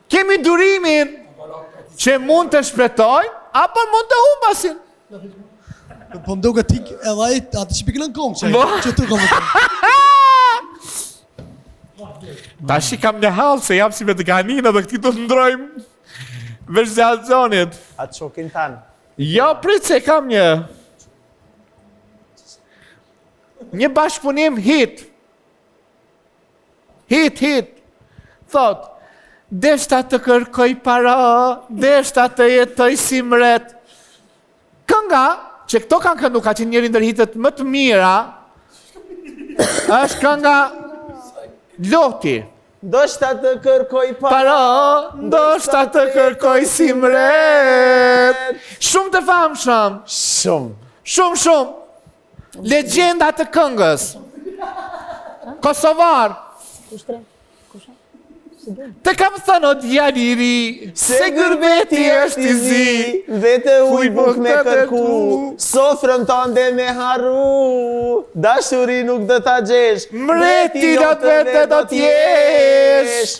Kemi durimin që mund të shpëtojnë, apo mund të humbasin. Po më duke tik edhe ai atë që pikën në kongë që tu kom. Tash i kam një hallë se jam si me të ganinë dhe këti të ndrojmë veç se alëzonit. Atë shokin tanë. Jo, prit se kam një bashkëpunim hit. Hit. Thot, deshta të kërkoj para, deshta të jetoj si mret. Kënga, që këto kanë këndu ka që njëri ndër hitet më të mira, është kënga Loti. Ndoshta të kërkoj Para, ndoshta të kërkoj si mret. Shumë të famshëm. Shumë. Legjenda të këngës. Kosovar. Të kam thënë o djali i ri, se gërbeti është i zi, dhe të uj buk me kërku, sofrën tënde me harru, dashuri nuk do t'a gjesh, mreti do të vete do t'jesh.